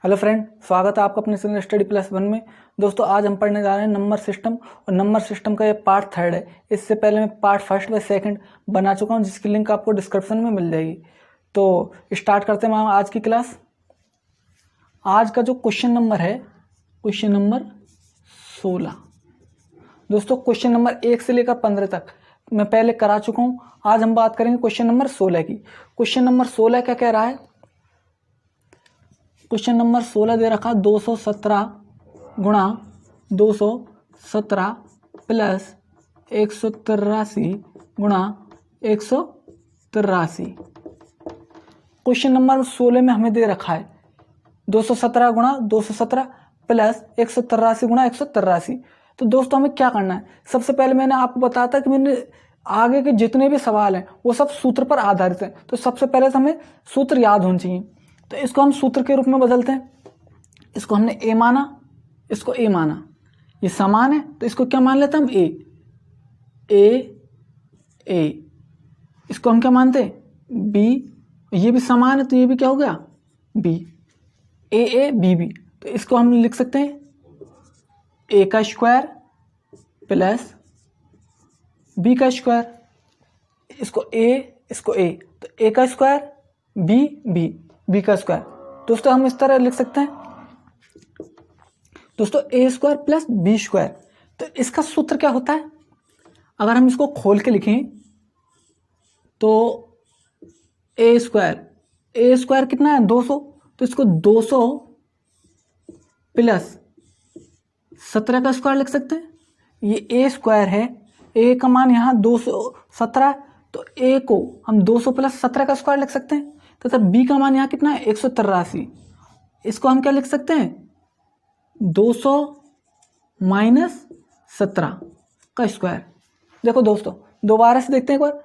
Hello friend, स्वागत है आपका अपने चैनल स्टडी प्लस वन में। दोस्तों, आज हम पढ़ने जा रहे हैं नंबर सिस्टम और नंबर सिस्टम का ये पार्ट 3 है। इससे पहले मैं पार्ट 1 व 2 बना चुका हूं, जिसकी लिंक आपको डिस्क्रिप्शन में मिल जाएगी। तो स्टार्ट करते हैं आज की क्लास। आज का जो क्वेश्चन नंबर है, क्वेश्चन नंबर 16। दोस्तों, क्वेश्चन नंबर 1 से लेकर 15 तक मैं पहले करा चुका हूँ। आज हम बात करेंगे क्वेश्चन नंबर 16 की। क्वेश्चन नंबर 16 क्या कह रहा है? क्वेश्चन नंबर 16 दे रखा 217 गुणा 217 प्लस 183 गुणा 183। क्वेश्चन नंबर 16 में हमें दे रखा है 217 गुणा 217 प्लस 183 गुणा 183। तो दोस्तों, हमें क्या करना है? सबसे पहले मैंने आपको बताया था कि मैंने आगे के जितने भी सवाल हैं वो सब सूत्र पर आधारित हैं। तो सबसे पहले तो हमें सूत्र याद होने चाहिए। तो इसको हम सूत्र के रूप में बदलते हैं। इसको हमने ए माना, इसको ए माना, ये समान है तो इसको क्या मान लेते हैं हम? ए। इसको हम क्या मानते हैं? बी। ये भी समान है तो ये भी क्या हो गया? बी। A B. तो इसको हम लिख सकते हैं ए का स्क्वायर प्लस बी का स्क्वायर। इसको ए, इसको ए, तो ए का स्क्वायर बी का स्क्वायर। दोस्तों, हम इस तरह लिख सकते हैं दोस्तों, A square plus B square. तो इसका सूत्र क्या होता है? अगर हम इसको खोल के लिखें तो ए स्क्वायर कितना है? 200। तो इसको 200 प्लस 17 का स्क्वायर लिख सकते हैं। ये ए स्क्वायर है, ए का मान यहाँ 217, तो ए को हम 200 प्लस 17 का स्क्वायर लिख सकते हैं। तथा बी का मान यहाँ कितना है? 183। इसको हम क्या लिख सकते हैं? 200 माइनस 17 का स्क्वायर। देखो दोस्तों, दोबारा से देखते हैं एक बार।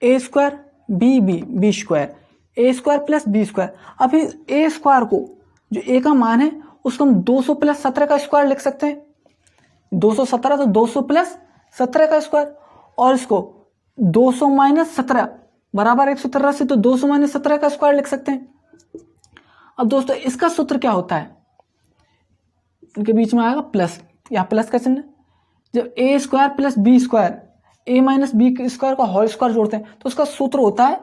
ए square b square, a square plus B square. अभी ए स्क्वायर को, जो ए का मान है, उसको हम 200 प्लस 17 का स्क्वायर लिख सकते हैं। 217 तो 200 प्लस 17 का स्क्वायर, और इसको 200 माइनस 17 बराबर 183, तो 200 माइनस 17 का स्क्वायर लिख सकते हैं। अब दोस्तों, इसका सूत्र क्या होता है? इनके बीच में आएगा प्लस, यहाँ प्लस का चिन्ह। जब ए स्क्वायर प्लस बी स्क्वायर, ए माइनस बी स्क्वायर का होल स्क्वायर जोड़ते हैं तो उसका सूत्र होता है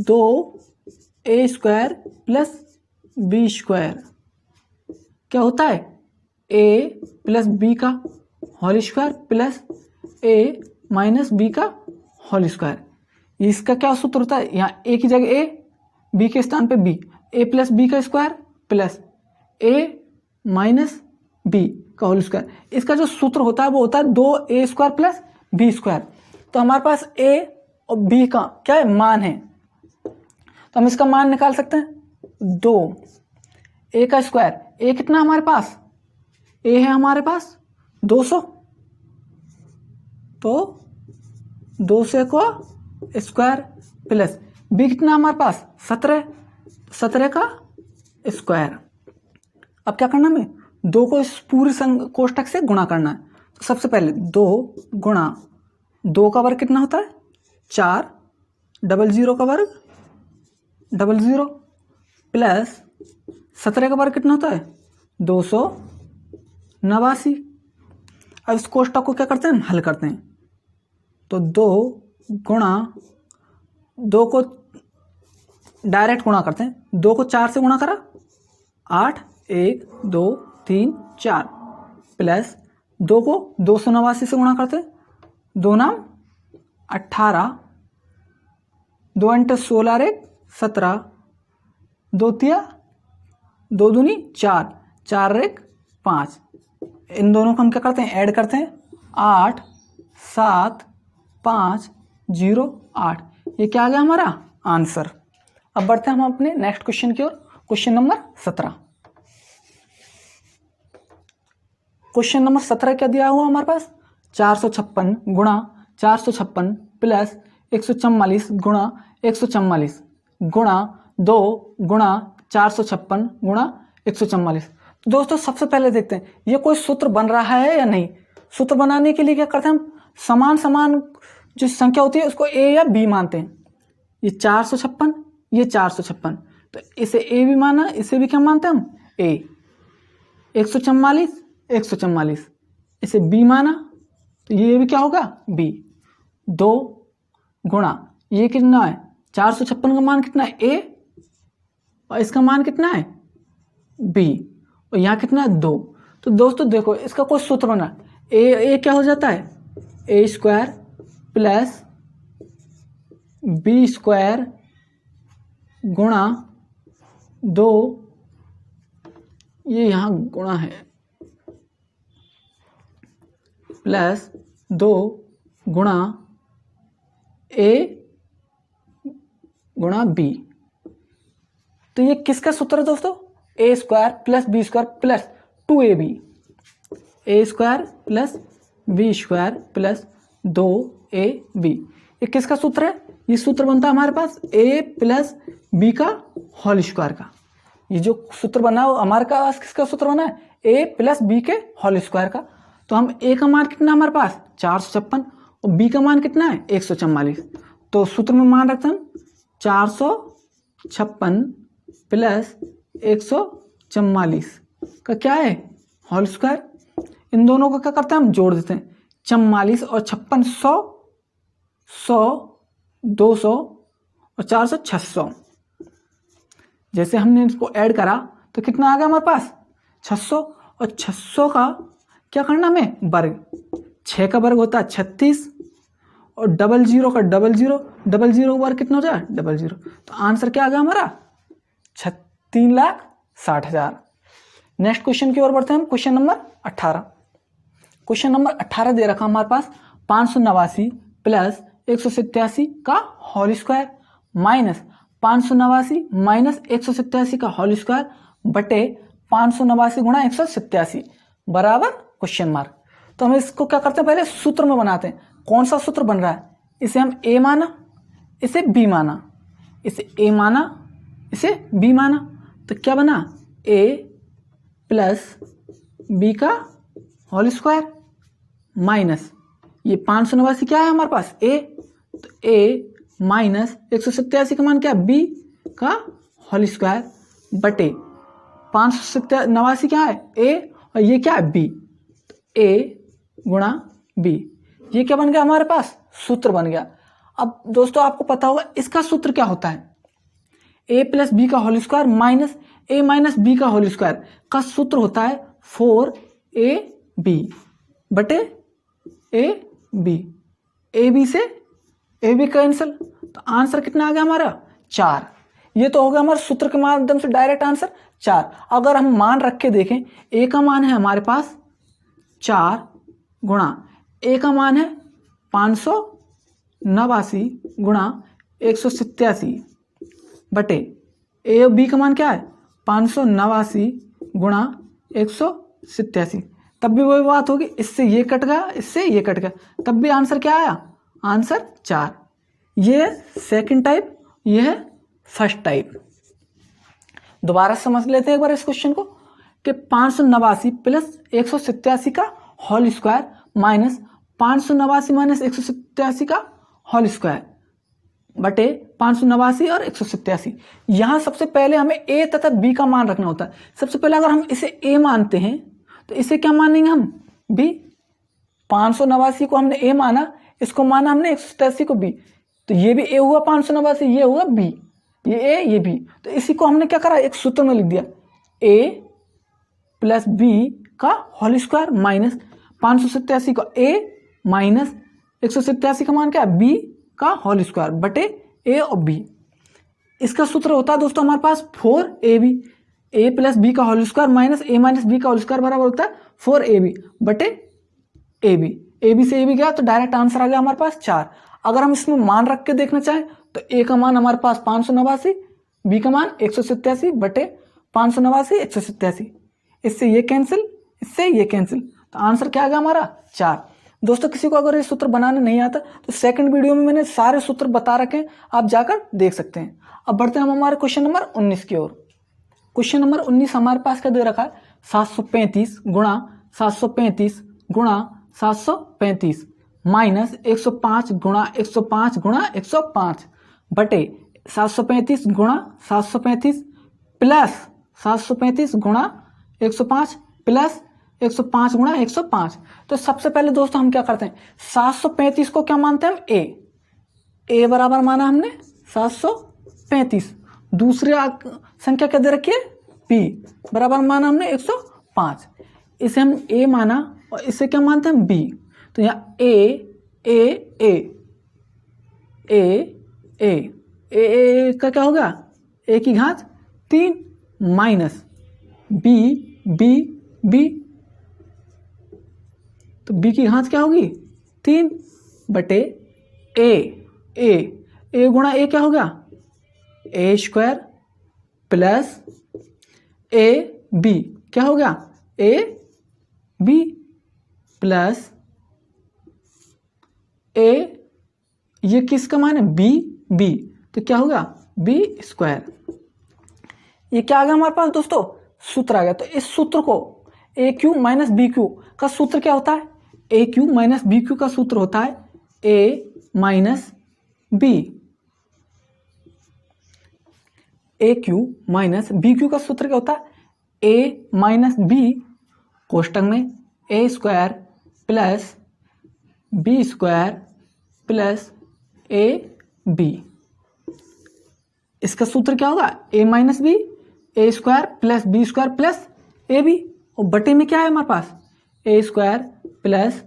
2a square plus B square. क्या होता है? ए प्लस बी का होल स्क्वायर प्लस ए माइनस बी का होल स्क्वायर। इसका क्या सूत्र होता है? यहाँ ए की जगह ए, बी के स्थान पे बी, ए प्लस बी का स्क्वायर प्लस ए माइनस बी का होल स्क्वायर। इसका जो सूत्र होता है वो होता है 2a square plus B square. तो हमारे पास ए और बी का क्या है? मान है। तो हम इसका मान निकाल सकते हैं 2। ए का स्क्वायर, ए कितना हमारे पास? ए है हमारे पास 200, तो 200 को स्क्वायर प्लस बी कितना हमारे पास? 17 का स्क्वायर। अब क्या करना हमें? 2 को इस पूरे कोष्ठक से गुणा करना है। तो सबसे पहले 2 गुणा 2 का वर्ग कितना होता है? 4, 00 का वर्ग 00 प्लस 17 का वर्ग कितना होता है? 289। अब इस कोष्ठक को क्या करते हैं? हल करते हैं। तो 2 गुणा 2 को डायरेक्ट गुणा करते हैं। 2 को 4 से गुणा करा 8, 1 2 3 4 प्लस 2 को 289 से गुणा करते हैं। 2 नाम 18, 2 × 16 = 17, 2 तिया 2 दूनी 4, 4 × 5। इन दोनों को हम क्या करते हैं? ऐड करते हैं। 8 7 5 0 8। ये क्या आ गया हमारा आंसर। अब बढ़ते हैं हम अपने नेक्स्ट क्वेश्चन की ओर। Question number 17। क्वेश्चन नंबर 17 क्या दिया हुआ हमारे पास? 456 गुणा 456 प्लस 144 गुणा 144 गुणा 2 गुणा 456 गुणा 144। दोस्तों, सबसे पहले देखते हैं ये कोई सूत्र बन रहा है या नहीं। सूत्र बनाने के लिए क्या करते हैं हम? समान जो संख्या होती है उसको ए या बी मानते हैं। ये 456, ये 456, तो इसे ए भी माना, इसे भी क्या मानते हैं हम, ए। 144 इसे बी माना, तो ये भी क्या होगा, बी। 2 गुणा ये कितना है, 456 का मान कितना है, ए, और इसका मान कितना है, बी, और यहाँ कितना है, 2। तो दोस्तों देखो इसका कोई सूत्र बना, ए क्या हो जाता है, ए स्क्वायर प्लस बी स्क्वायर गुणा 2, ये यहाँ गुणा है, प्लस 2 गुणा ए गुणा बी। तो ये किसका सूत्र है दोस्तों, A square plus B square plus 2ab, A square plus B square plus 2ab। ये किसका सूत्र है, ये सूत्र बनता है हमारे पास ए प्लस बी का होल स्क्वायर का। ये जो सूत्र बना है हमारे पास किसका सूत्र बना है, ए प्लस बी के होल स्क्वायर का। तो हम ए का मान कितना हमारे पास 456 और बी का मान कितना है 144। तो सूत्र में मान रखते हैं 456 प्लस 144 का क्या है, होल स्क्वायर। इन दोनों को क्या करते हैं हम जोड़ देते हैं, 44 और 56 100 200 और 400 600। जैसे हमने इसको ऐड करा तो कितना आ गया हमारे पास 600, और 600 का क्या करना हमें वर्ग, 6 का वर्ग होता है 36, और 00 का 00, 00 का वर्ग कितना हो जाए 00। तो आंसर क्या आ गया हमारा 3,60,000। नेक्स्ट क्वेश्चन की ओर बढ़ते हैं हम, क्वेश्चन नंबर 18। क्वेश्चन नंबर 18 दे रखा हमारे पास 589 प्लस 187 का होल स्क्वायर माइनस 589 माइनस 187 का होल स्क्वायर बटे 589 गुणा 187 बराबर क्वेश्चन मार्क। तो हम इसको क्या करते हैं, पहले सूत्र में बनाते हैं। कौन सा सूत्र बन रहा है, इसे हम ए माना, इसे बी माना, इसे ए माना, इसे बी माना। तो क्या बना, ए प्लस बी का होल स्क्वायर माइनस ये 589 क्या है हमारे पास ए, तो ए माइनस 187 का मान क्या, बी का होल स्क्वायर बटे 589 क्या है ए, और ये क्या है बी, तो ए गुणा बी। ये क्या बन गया हमारे पास, सूत्र बन गया। अब दोस्तों आपको पता होगा इसका सूत्र क्या होता है, ए प्लस बी का होल स्क्वायर माइनस ए माइनस बी का होल स्क्वायर का सूत्र होता है 4ab बटे ए बी। ए बी से ए बी कैंसिल, तो आंसर कितना आ गया हमारा 4। ये तो हो गया हमारे सूत्र के माध्यम से डायरेक्ट आंसर 4। अगर हम मान रख के देखें, ए का मान है हमारे पास 4 गुणा ए का मान है 589 गुणा 187 बटे ए और बी का मान क्या है 589 गुणा 187। तब भी वही बात होगी, इससे ये कट गया, इससे ये कट गया, तब भी आंसर क्या आया, आंसर 4। ये सेकंड टाइप, ये है फर्स्ट टाइप। दोबारा समझ लेते हैं एक बार इस क्वेश्चन को कि 589 प्लस 187 का होल स्क्वायर माइनस 589 माइनस 187 का होल स्क्वायर बटे 589 और 187। यहाँ सबसे पहले हमें ए तथा बी का मान रखना होता है। सबसे पहले अगर हम इसे ए मानते हैं तो इसे क्या मानेंगे हम, बी। 589 को हमने ए माना, इसको माना हमने 187 को बी, तो ये भी ए हुआ 589, ये हुआ बी, ये ए ये बी। तो इसी को हमने क्या करा, एक सूत्र में लिख दिया, ए प्लस बी का होल स्क्वायर माइनस 587 का ए माइनस 187 का मान क्या है बी का होल स्क्वायर बटे ए और बी। इसका सूत्र होता है दोस्तों हमारे पास 4ab, ए प्लस बी का होल स्क्वायर माइनस ए माइनस बी का होल स्क्वायर बराबर होता है 4ab बटे ए बी। ए बी से ए बी गया तो डायरेक्ट आंसर आ गया हमारे पास 4। अगर हम इसमें मान रख के देखना चाहें तो ए का मान हमारे पास 589, बी का मान 187 बटे 589 187, इससे ये कैंसिल, इससे ये कैंसिल, तो आंसर क्या आ गया हमारा 4। दोस्तों किसी को अगर ये सूत्र बनाने नहीं आता तो सेकंड वीडियो में मैंने सारे सूत्र बता रखे हैं, आप जाकर देख सकते हैं। अब बढ़ते हैं हम हमारे क्वेश्चन नंबर 19 की ओर। क्वेश्चन नंबर 19 हमारे पास क्या दे रखा है, 735 गुणा 735 गुणा 735 माइनस 105 गुणा 105 गुणा 105 बटे 735 गुणा 735 प्लस 735 गुणा 105 प्लस 105 गुणा 105। तो सबसे पहले दोस्तों हम क्या करते हैं, 735 को क्या मानते हैं हम, ए बराबर माना हमने 735। दूसरी संख्या क्या दे रखी है, बी बराबर माना हमने 105। इसे हम ए माना और इसे क्या मानते हैं, बी। तो यहाँ ए का क्या होगा, ए की घात 3 माइनस बी, तो बी की घात क्या होगी 3 बटे ए गुणा ए क्या होगा, ए स्क्वायर प्लस ए बी क्या होगा, ए बी प्लस ए, ये किसका मान है, बी, तो क्या होगा बी स्क्वायर। ये क्या आ गया हमारे पास दोस्तों, सूत्र आ गया। तो इस सूत्र को ए क्यू माइनस बी क्यू का सूत्र क्या होता है, ए क्यू माइनस बी क्यू का सूत्र होता है a minus B. A Q minus b cube का सूत्र क्या होता है, ए माइनस बी कोष्टक में A square plus B square plus A B. इसका सूत्र क्या होगा, A minus B, A square plus B square plus A B, और बटे में क्या है हमारे पास, A square plus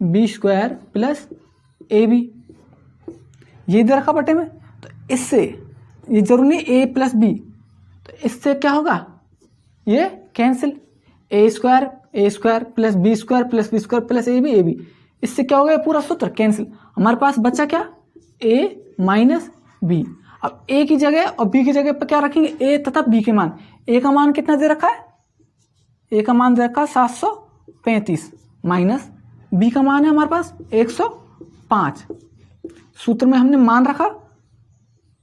B square plus A B, ये दे रखा बटे में। तो इससे ये जरूरी नहीं ए प्लस बी, तो इससे क्या होगा, ये cancel, A square plus B square plus A B, इससे क्या होगा, ये पूरा सूत्र कैंसिल। हमारे पास बचा क्या, ए माइनस बी। अब ए की जगह और बी की जगह पर क्या रखेंगे, ए तथा बी के मान। ए का मान कितना दे रखा है, ए का मान दे रखा है 735 माइनस बी का मान है हमारे पास 105। सूत्र में हमने मान रखा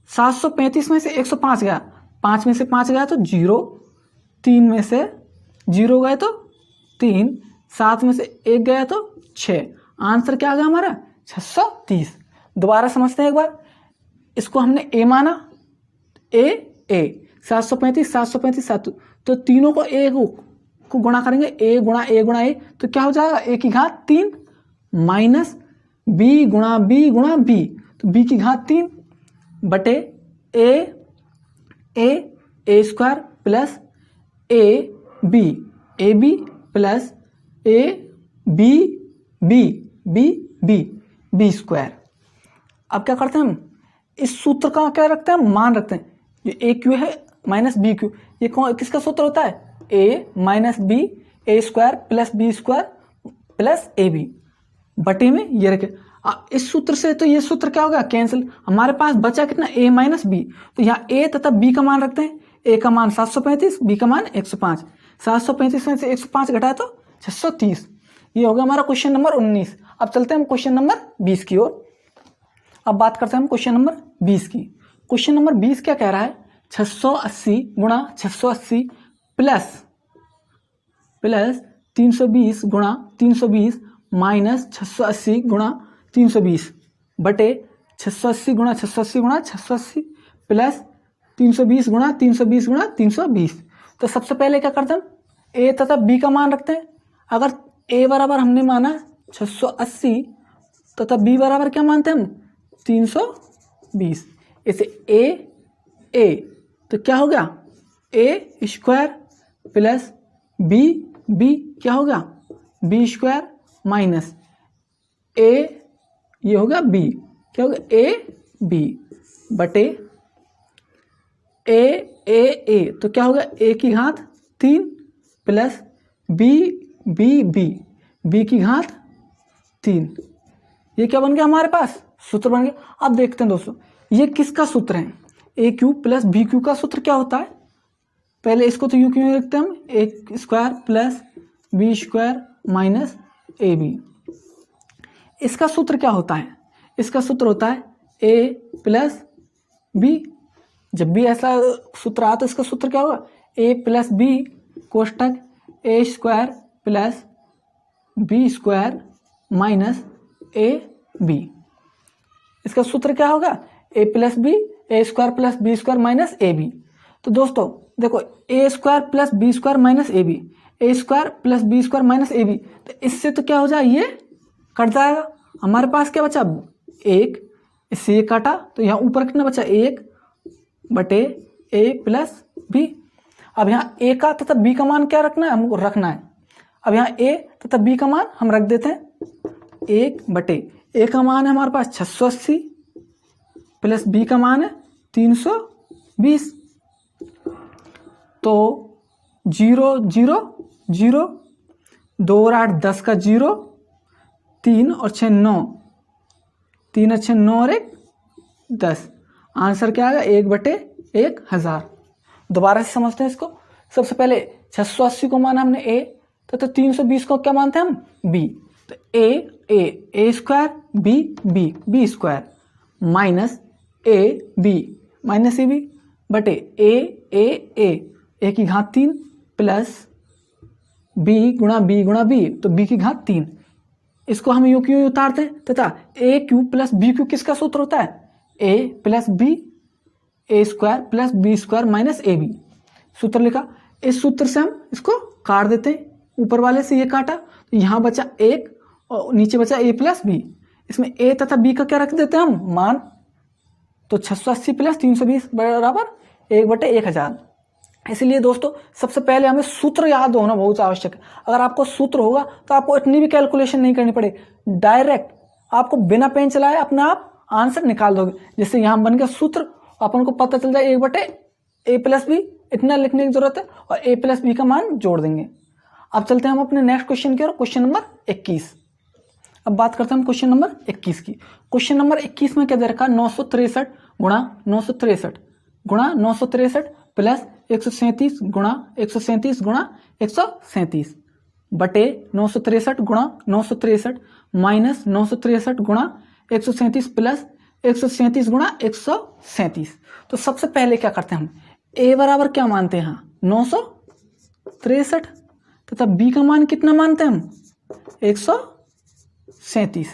735 में से 105 गया, 5 में से 5 गया तो 0, 3 में से 0 गए तो 3, 7 में से 1 गया तो 6। आंसर क्या आ गया हमारा 630। दोबारा समझते हैं एक बार, इसको हमने ए माना, ए 735 तो तीनों को ए को गुणा करेंगे, ए गुणा ए, तो क्या हो जाएगा, ए की घात 3 माइनस बी गुणा बी, तो बी की घात 3 बटे a square plus A b plus A b square. अब क्या करते हैं हम, इस सूत्र का क्या रखते हैं, मान रखते हैं। ये ए क्यू है माइनस बी क्यू, ये किसका सूत्र होता है, a minus B, A square plus B square plus A b, बटे में ये रखे। इस सूत्र से तो ये सूत्र क्या होगा, कैंसिल। हमारे पास बचा कितना, ए माइनस बी, तो यहाँ ए तथा बी का मान रखते हैं। ए का मान 735, बी का मान 105। 735 में से 105 घटाए तो 630। ये होगा हमारा क्वेश्चन नंबर 19। अब चलते हैं हम क्वेश्चन नंबर 20 की ओर। अब बात करते हैं हम क्वेश्चन नंबर 20 की। क्वेश्चन नंबर 20 क्या कह रहा है, 680 गुणा 680 प्लस 320 गुणा 320 माइनस 680 गुणा 320 बटे 680 गुणा 680 प्लस 320 गुणा 320। तो सबसे पहले क्या करते हैं, ए तथा बी का मान रखते हैं। अगर ए बराबर हमने माना 680 तथा बी बराबर क्या मानते हैं हम, 320। इसे ए तो क्या होगा, ए स्क्वायर प्लस बी क्या होगा, बी स्क्वायर माइनस ए, ये होगा बी, क्या होगा ए बी बटे ए तो क्या होगा, ए की घात 3 प्लस बी की घात 3। ये क्या बन गया हमारे पास, सूत्र बन गया। अब देखते हैं दोस्तों, ये किसका सूत्र है, ए क्यू प्लस बी क्यू का सूत्र क्या होता है। पहले इसको तो यू क्यों लिखते हैं हम, a square plus B square minus a B. इसका सूत्र क्या होता है, इसका सूत्र होता है ए प्लस बी। जब भी ऐसा सूत्र आता है, इसका सूत्र क्या होगा, ए प्लस बी कोष्टक a square plus B square minus a B. इसका सूत्र क्या होगा, a plus b A square plus B square minus a B. तो दोस्तों देखो a square plus B square minus a b, A square plus B square minus a B, तो इससे तो क्या हो जाए, ये कट जाएगा। हमारे पास क्या बचा, एक, इससे ये काटा तो यहाँ ऊपर कितना बचा, एक बटे ए प्लस बी। अब यहाँ ए का तथा बी का मान क्या रखना है, हमको रखना है। अब यहाँ ए तथा बी का मान हम रख देते हैं, एक बटे ए का मान है हमारे पास 680 प्लस बी का मान है 320। तो 0 0 0, 2 और 8 10 का 0, 3 और 6 9, 3 और 6 9 और 1 10। आंसर क्या आएगा, 1/1000। दोबारा से समझते हैं इसको। सबसे पहले 680 को माना हमने ए, तो 320 को क्या मानते हैं हम, बी। तो a square b square minus a b minus a b बटे ए की घात 3 प्लस बी गुणा बी तो बी की घात 3। इसको हम यूं क्यों उतारते हैं, तथा a cube plus b cube किसका सूत्र होता है, a plus b, A square plus B square minus a b. सूत्र लिखा। इस सूत्र से हम इसको काट देते हैं, ऊपर वाले से ये काटा तो यहाँ बचा 1 और नीचे बचा ए प्लस बी। इसमें ए तथा बी का क्या रख देते हैं हम, मान। तो 680 प्लस 320 बराबर 1/1000। इसलिए दोस्तों सबसे पहले हमें सूत्र याद होना बहुत आवश्यक है। अगर आपको सूत्र होगा तो आपको इतनी भी कैलकुलेशन नहीं करनी पड़ेगी, डायरेक्ट आपको बिना पेन चलाए अपने आप आंसर निकाल दोगे। जैसे यहाँ बन गया सूत्र, अपन को पता चल जाए 1/a प्लस बी, इतना लिखने की जरूरत है, और a प्लस बी का मान जोड़ देंगे। अब चलते हैं हम अपने नेक्स्ट क्वेश्चन की ओर, क्वेश्चन नंबर 21। अब बात करते हैं हम क्वेश्चन नंबर 21 की। क्वेश्चन नंबर 21 में क्या दे रखा, 963 गुणा 963 प्लस 137 गुणा 137 बटे 963 गुणा 963 माइनस 963 गुणा 137 प्लस 137 गुणा 137। तो सबसे पहले क्या करते हैं हम, a बराबर क्या मानते हैं यहाँ 963 तथा b का मान कितना मानते हैं हम 137,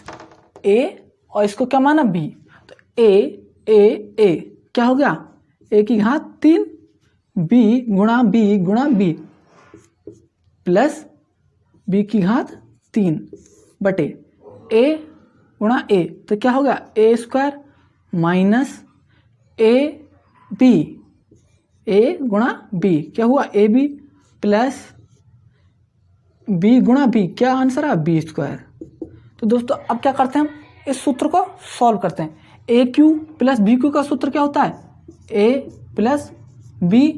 a और इसको क्या माना b। तो a क्या हो गया, a की घात 3 b गुणा b प्लस b की घात 3 बटे a गुणा a, तो क्या हो गया a स्क्वायर माइनस a गुणा b, क्या हुआ ए बी प्लस b गुणा b, क्या आंसर है b स्क्वायर। तो दोस्तों अब क्या करते हैं हम, इस सूत्र को सॉल्व करते हैं। A cube plus b cube का सूत्र क्या होता है, a प्लस b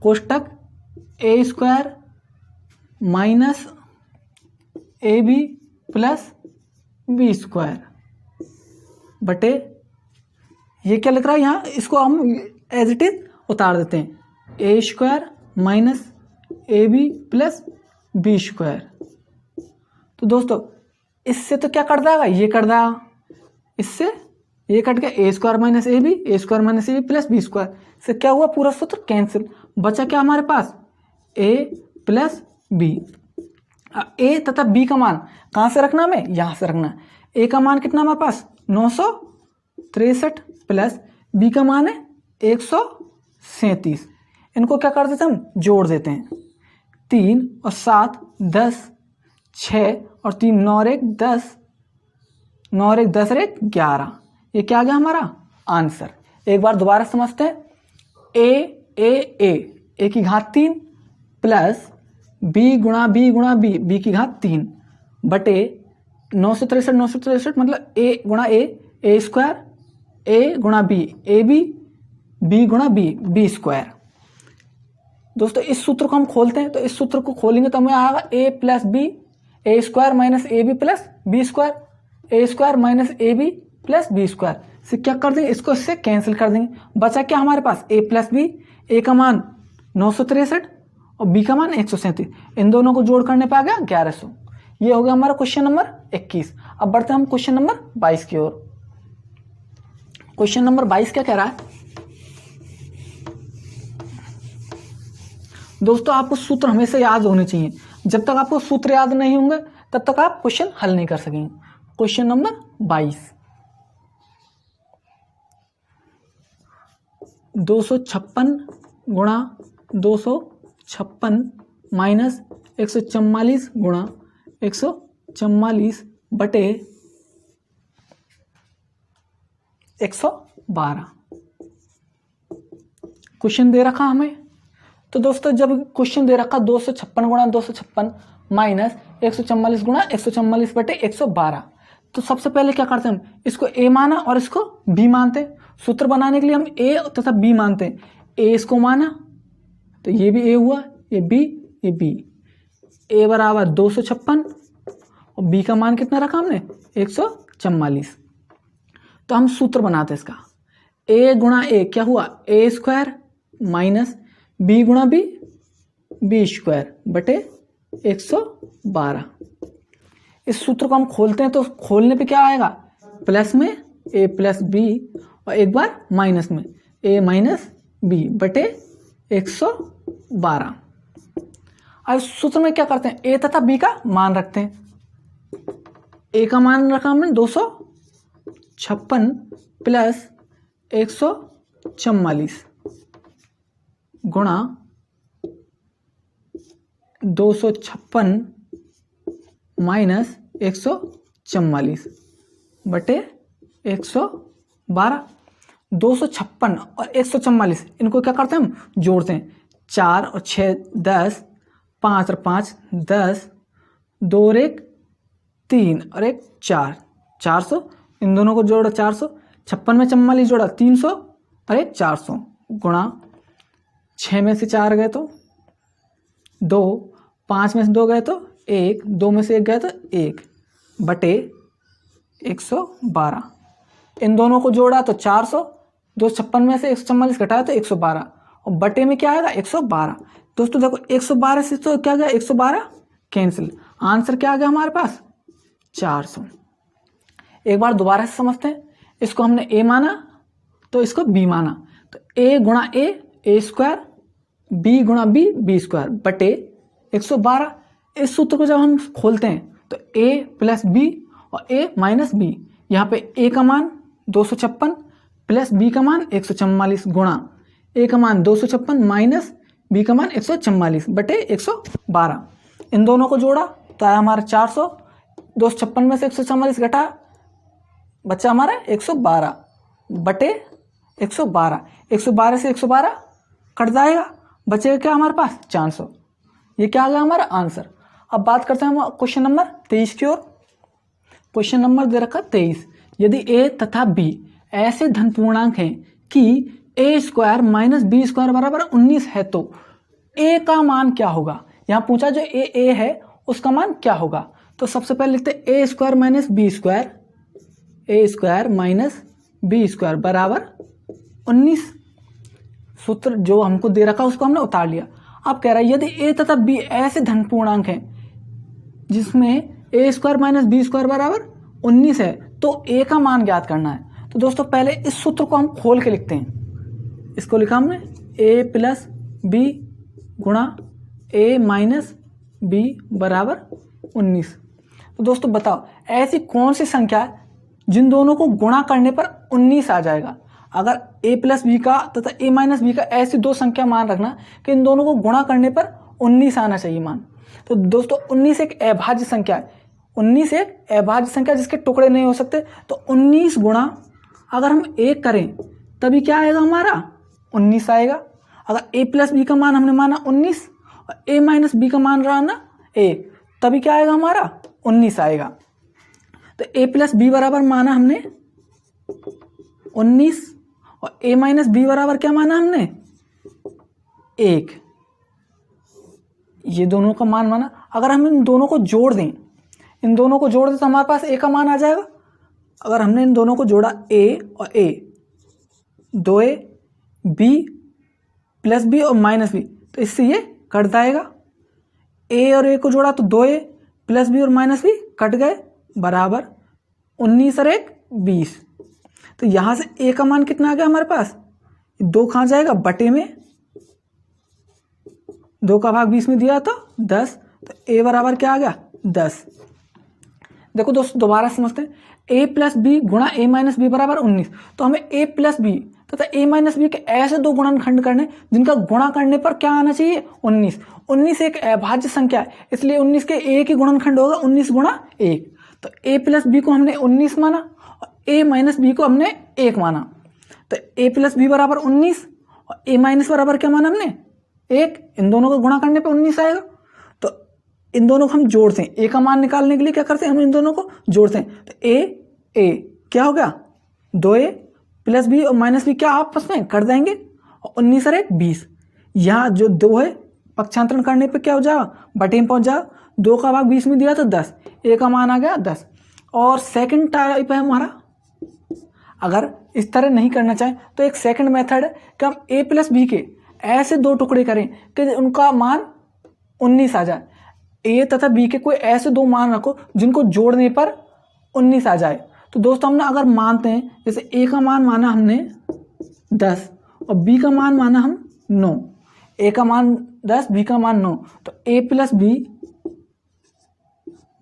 कोष्टक a square minus a b plus B square बटे, ये क्या लिख रहा है यहाँ, इसको हम एज इट इज उतार देते हैं, a square minus a b plus B square. तो दोस्तों इससे तो क्या कट जाएगा, ये कट जाएगा, इससे ये कट गया, a square minus a b plus B square से क्या हुआ, पूरा सूत्र कैंसिल। बचा क्या हमारे पास, ए प्लस बी। ए तथा बी का मान कहाँ से रखना हमें, यहाँ से रखना है। ए का मान कितना हमारे पास 963 प्लस बी का मान है 137। इनको क्या कर देते हैं हम, जोड़ देते हैं। 3 और 7 10, 6 और 3 9 और 1 10, 9 और 1 10 और 1 11। ये क्या आ गया हमारा आंसर। एक बार दोबारा समझते हैं, ए की घात 3 प्लस बी गुणा बी की घात 3 बटे 963 मतलब ए गुणा ए स्क्वायर, ए गुणा बी ए बी गुणा बी स्क्वायर। दोस्तों इस सूत्र को हम खोलते हैं, तो इस सूत्र को खोलेंगे तो हमें आएगा a plus b, A square minus a b plus B square, a square minus a b plus B square से क्या कर देंगे, इसको इससे कैंसिल कर देंगे। बचा क्या हमारे पास, ए प्लस बी, ए का मान 963 और बी का मान 137, इन दोनों को जोड़ करने पे आ गया 1100। ये हो गया हमारा क्वेश्चन नंबर 21। अब बढ़ते हैं हम क्वेश्चन नंबर 22 की ओर। क्वेश्चन नंबर 22 क्या कह रहा है, दोस्तों आपको सूत्र हमेशा याद होने चाहिए। जब तक आपको सूत्र याद नहीं होंगे तब तक आप क्वेश्चन हल नहीं कर सकेंगे। क्वेश्चन नंबर 22, 256 गुणा 256 माइनस 144 गुणा 144 बटे 112। क्वेश्चन दे रखा हमें, तो दोस्तों जब क्वेश्चन दे रखा 256 गुणा 256 माइनस 144 गुणा 144 बटे 112, तो सबसे पहले क्या करते हैं हम, इसको a माना और इसको b मानते हैं। सूत्र बनाने के लिए हम a तथा b मानते हैं। a इसको माना तो ये भी a हुआ, ये b, ये b। a बराबर 256 और b का मान कितना रखा हमने 144। तो हम सूत्र बनाते हैं इसका, a गुणा a क्या हुआ a स्क्वायर माइनस b गुणा b b स्क्वायर बटे 112। इस सूत्र को हम खोलते हैं तो खोलने पे क्या आएगा, प्लस में a प्लस b और एक बार माइनस में a माइनस b बटे 112। अब इस सूत्र में क्या करते हैं, a तथा b का मान रखते हैं। a का मान रखा हमने 256 प्लस 144 गुणा 256 माइनस 144 बटे 112। 256 और 144 इनको क्या करते हैं हम जोड़ते हैं, 4 और 6 10, 5 और 5 10, 2 और 1 3 और 1 4, 400। इन दोनों को जोड़ा 400, 56 में 44 जोड़ा 300 और 1 400 गुणा 6 में से 4 गए तो 2, 5 में से 2 गए तो 1, 2 में से 1 गए तो 1 बटे 112। इन दोनों को जोड़ा तो 400, 256 में से 144 घटाया तो 112 और बटे में क्या आएगा 112। दोस्तों देखो 112 से तो क्या गया 112 कैंसिल, आंसर क्या आ गया हमारे पास 400। एक बार दोबारा से समझते हैं, इसको हमने a माना तो इसको b माना, तो a गुणा a स्क्वायर, b गुणा b स्क्वायर बटे 112। इस सूत्र को जब हम खोलते हैं तो a प्लस b और a माइनस b, यहाँ पे a का मान 256 प्लस b का मान 144 गुणा a का मान 256 माइनस b का मान 144 बटे 112। इन दोनों को जोड़ा तो आया हमारा 400, 256 में से 144 घटा बच्चा हमारा 112 बटे 112। 112 से 112 कट जाएगा, बचेगा क्या हमारे पास 400। ये क्या आ गया हमारा आंसर। अब बात करते हैं हम क्वेश्चन नंबर 23 की ओर। क्वेश्चन नंबर दे रखा 23, यदि a तथा b ऐसे धन पूर्णांक हैं कि a square minus b square बराबर 19 है तो a का मान क्या होगा। यहाँ पूछा जो a है उसका मान क्या होगा। तो सबसे पहले लिखते a square minus b square, a square minus b square बराबर 19। सूत्र जो हमको दे रखा उसको हमने उतार लिया। अब कह रहा है यदि a तथा b ऐसे धन पूर्णांक हैं जिसमें a square minus b square बराबर 19 है तो a का मान ज्ञात करना है। तो दोस्तों पहले इस सूत्र को हम खोल के लिखते हैं। इसको लिखा हमने a प्लस b गुणा a माइनस b बराबर 19। तो दोस्तों बताओ ऐसी कौन सी संख्या है जिन दोनों को गुणा करने पर 19 आ जाएगा। अगर a प्लस बी का तथा a माइनस बी का ऐसी दो संख्या मान रखना कि इन दोनों को गुणा करने पर 19 आना चाहिए मान। तो दोस्तों 19 एक अभाज्य संख्या है, 19 एक अभाज्य संख्या जिसके टुकड़े नहीं हो सकते। तो 19 गुणा अगर हम 1 करें तभी क्या आएगा हमारा 19 आएगा। अगर a प्लस बी का मान हमने माना 19 और a माइनस बी का मान रहा ना 1, तभी क्या आएगा हमारा 19 आएगा। तो a प्लस बी बराबर माना हमने 19 और a माइनस बी बराबर क्या माना हमने 1। ये दोनों का मान माना। अगर हम इन दोनों को जोड़ दें, इन दोनों को जोड़ दें तो हमारे पास a का मान आ जाएगा। अगर हमने इन दोनों को जोड़ा a और a, 2a b plus B और माइनस बी, तो इससे ये कट जाएगा। a और a को जोड़ा तो 2a प्लस बी और माइनस बी कट गए बराबर 19 और 1 20। तो यहां से a का मान कितना आ गया हमारे पास 2 कहाँ जाएगा बटे में, 2 का भाग 20 में दिया तो 10। तो a बराबर क्या आ गया 10। देखो दोस्तों दोबारा समझते हैं, a प्लस बी गुणा a माइनस बी बराबर 19। तो हमें a प्लस बी तथा a माइनस बी के ऐसे दो गुणनखंड करने जिनका गुणा करने पर क्या आना चाहिए, 19। 19 एक अभाज्य संख्या है, इसलिए 19 के एक ही गुणनखंड होगा 19 गुणा 1। तो a प्लस बी को हमने 19 माना और a माइनस बी को हमने 1 माना। तो a प्लस बी बराबर 19 और a माइनस बराबर क्या माना हमने, 1। इन दोनों को गुणा करने पे 19 आएगा। तो इन दोनों को हम जोड़ते हैं, a का मान निकालने के लिए क्या करते हैं, हम इन दोनों को जोड़ते हैं। तो a क्या हो गया, 2a प्लस बी और माइनस बी क्या आपस में कर देंगे, और 19 और 1 20। यहाँ जो 2 है पक्षांतरण करने पे क्या हो जाएगा, बटे में पहुंच जाएगा। 2 का भाग 20 में दिया तो 10, a का मान आ गया 10। और सेकंड टाइप है हमारा, अगर इस तरह नहीं करना चाहें तो एक सेकंड मेथड है कि हम a प्लस बी के ऐसे दो टुकड़े करें कि उनका मान 19 आ जाए। a तथा b के कोई ऐसे दो मान रखो जिनको जोड़ने पर 19 आ जाए। तो दोस्तों हमने अगर मानते हैं, जैसे a का मान माना हमने 10 और b का मान माना हम 9, a का मान 10 b का मान 9, तो a प्लस बी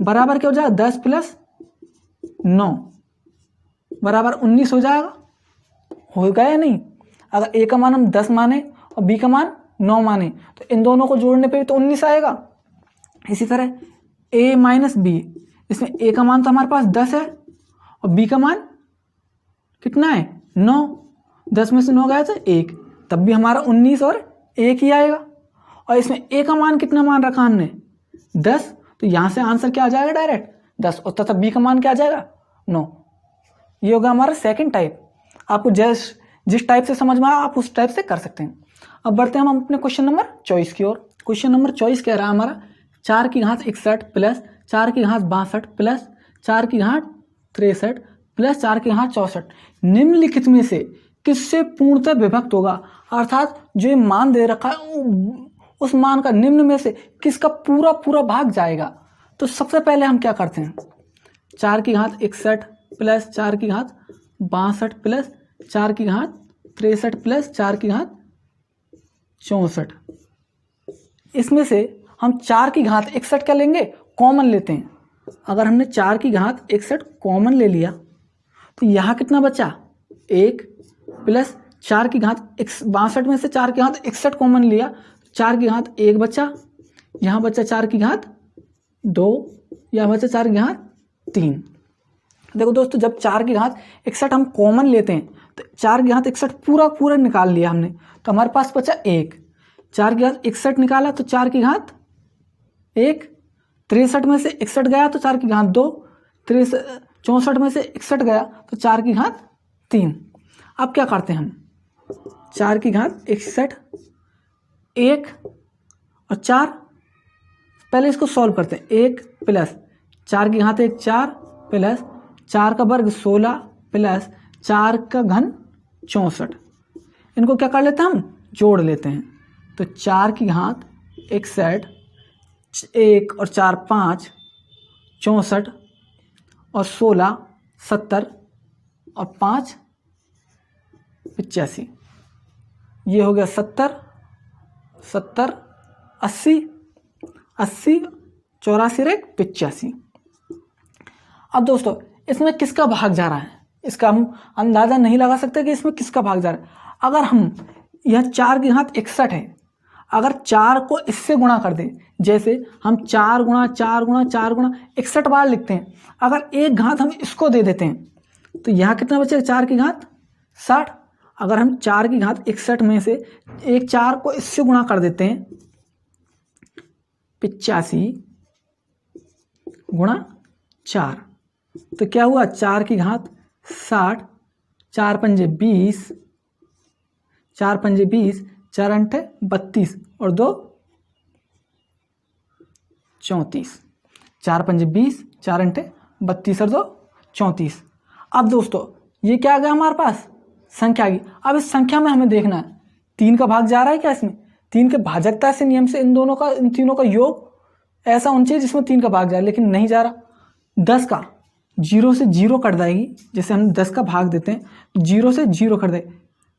बराबर क्या हो जाएगा, 10 प्लस 9 बराबर 19 हो जाएगा। हो गया या नहीं। अगर a का मान हम 10 माने और b का मान 9 माने तो इन दोनों को जोड़ने पे भी तो 19 आएगा। इसी तरह a माइनस बी, इसमें a का मान तो हमारे पास 10 है और b का मान कितना है, 9। 10 में से 9 गया तो 1, तब भी हमारा 19 और 1 ही आएगा। और इसमें a का मान कितना मान रखा हमने, 10, तो यहाँ से आंसर क्या आ जाएगा, डायरेक्ट 10। और तथा b का मान क्या आ जाएगा, 9। ये होगा हमारा सेकंड टाइप। आपको जिस टाइप से समझ में आया आप उस टाइप से कर सकते हैं। अब बढ़ते हैं हम अपने क्वेश्चन नंबर 24 की ओर। क्वेश्चन नंबर 24 कह रहा है हमारा 4 की घात 61 प्लस 4 की घात 62 प्लस 4 की घात 63 प्लस 4 की घात 64 निम्नलिखित में से किससे पूर्णतः विभक्त होगा। अर्थात जो ये मान दे रखा है उस मान का निम्न में से किसका पूरा पूरा भाग जाएगा। तो सबसे पहले हम क्या करते हैं, 4 की घात 61 प्लस 4 की घात 62 प्लस 4 की घात 63 प्लस 4 की घात 64, इसमें से हम 4 की घात 61 क्या लेंगे, कॉमन लेते हैं। अगर हमने 4 की घात 61 कॉमन ले लिया तो यहाँ कितना बचा, 1 प्लस 4 की घात 62 में से 4 की घात 61 कॉमन लिया, 4 की घात 1 बचा, यहाँ बचा 4 की घात 2, यहाँ बचा 4 की घात 3। देखो दोस्तों जब 4 की घात 61 हम कॉमन लेते हैं तो 4 की घात 61 पूरा पूरा निकाल लिया हमने, तो हमारे पास बचा 1। 4 की घात 61 निकाला तो 4 की घात 1, 63 में से 61 गया तो 4 की घात 2, 64 में से 61 गया तो 4 की घात 3। अब क्या करते हैं हम, 4 की घात 61 1 और 4, पहले इसको सॉल्व करते हैं। 1 प्लस 4 की घात 1 4 प्लस 4 का वर्ग 16 प्लस 4 का घन 64, इनको क्या कर लेते हैं हम, जोड़ लेते हैं। तो 4 की घात 61 1 और 4 5 64 और 16 70 और 5 85, ये हो गया 70 70 80 80 84 1 85। अब दोस्तों इसमें किसका भाग जा रहा है, इसका हम अंदाजा नहीं लगा सकते कि इसमें किसका भाग जा रहा है। अगर हम यह 4 की घात 61 है, अगर 4 को इससे गुणा कर दें, जैसे हम 4 गुणा 4 गुणा 4 गुणा 61 बार लिखते हैं, अगर एक घात हम इसको दे देते हैं तो यहाँ कितना बचेगा, 4 की घात 60। अगर हम 4 की घात 61 में से एक 4 को इससे गुणा कर देते हैं, 85 गुणा 4, तो क्या हुआ, 4 की घात 60, 4 पंजे 20, 4 पंजे 20, 4 अंठे 32 और 2 34, 4 पंजे 20, 4 अंठे 32 और 2 34। अब दोस्तों ये क्या आ गया हमारे पास, संख्या आ गई। अब इस संख्या में हमें देखना है 3 का भाग जा रहा है क्या, इसमें 3 के भाजकता से नियम से इन तीनों का योग ऐसा होना चाहिए जिसमें 3 का भाग जा रहा है, लेकिन नहीं जा रहा। 10 का 0 से 0 कट जाएगी, जैसे हम 10 का भाग देते हैं 0 से 0 कट जाएगी,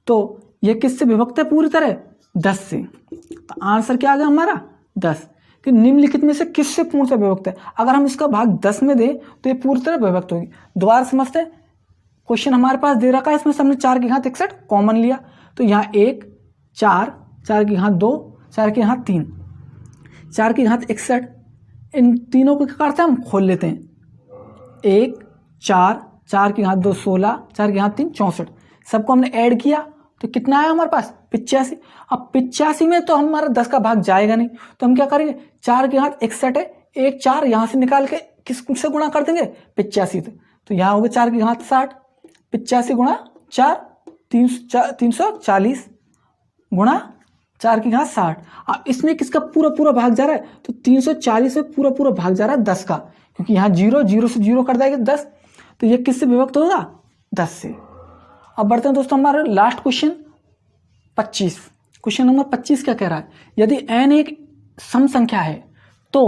तो ये किससे विभक्त है पूरी तरह, 10 से। तो आंसर क्या आ गया हमारा 10, कि निम्नलिखित में से किससे पूर्णतः विभक्त है। अगर हम इसका भाग 10 में दें तो ये पूरी तरह विभक्त होगी। दोबारा समझते हैं, क्वेश्चन हमारे पास दे रखा है, इसमें से हमने 4 की घात 61 कॉमन लिया, तो यहाँ 1 4 4 की घात 2 4 की घात 3 4 की घात 61, इन तीनों को क्या करते हैं हम खोल लेते हैं। 1 4 4 की घात 2 16 4 की घात 3 64, सबको हमने ऐड किया तो कितना आया हमारे पास 85। अब 85 में तो हमारा 10 का भाग जाएगा नहीं, तो हम क्या करेंगे 4 की घात 61 है, 1 4 यहाँ से निकाल के किससे गुणा कर देंगे 85 से, तो यहाँ हो गया 4 की घात 60, 85 गुणा 4 340 गुणा 4 की घात 60। अब इसमें किसका पूरा पूरा भाग जा रहा है, तो 340 से पूरा पूरा भाग जा रहा है 10 का, क्योंकि यहाँ 0 0 से 0 कर देगा 10, तो ये किससे विभक्त होगा 10 से। अब बढ़ते हैं दोस्तों हमारे लास्ट क्वेश्चन 25। क्वेश्चन नंबर 25 क्या कह रहा है, यदि n एक सम संख्या है तो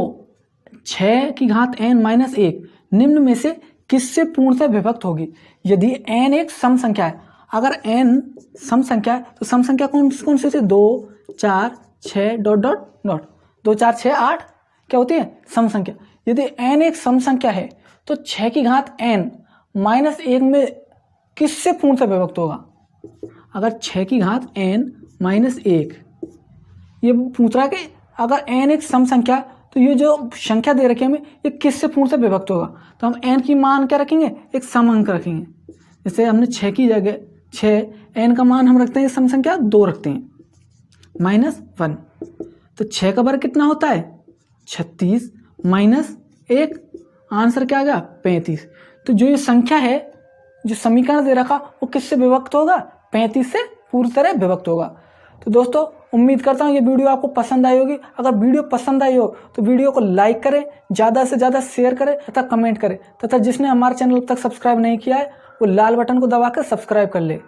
6 की घात n माइनस 1 निम्न में से किससे पूर्णतः विभक्त होगी। यदि n एक सम संख्या है, अगर n सम संख्या है तो सम संख्या कौन से थे 2 4 6 डॉट डॉट डॉट 2 4 6 8 क्या होती है सम संख्या। यदि n एक सम संख्या है तो 6 की घात n माइनस 1 में किससे पूर्णतः विभक्त होगा। अगर 6 की घात n माइनस 1, ये पूछ रहा है कि अगर n एक सम संख्या तो ये जो संख्या दे रखी है हमें ये किससे पूर्णतः विभक्त होगा, तो हम n की मान क्या रखेंगे एक सम अंक रखेंगे। जैसे हमने 6 की जगह 6 n का मान हम रखते हैं सम संख्या 2 रखते हैं माइनस 1, तो 6 का वर्ग कितना होता है 36 माइनस 1, आंसर क्या आ गया 35। तो जो ये संख्या है जो समीकरण दे रखा वो किससे विभक्त होगा 35 से पूरी तरह विभक्त होगा। तो दोस्तों उम्मीद करता हूँ ये वीडियो आपको पसंद आई होगी। अगर वीडियो पसंद आई हो तो वीडियो को लाइक करें, ज़्यादा से ज़्यादा शेयर करें तथा कमेंट करें, तथा जिसने हमारे चैनल अब तक सब्सक्राइब नहीं किया है वो लाल बटन को दबाकर सब्सक्राइब कर ले।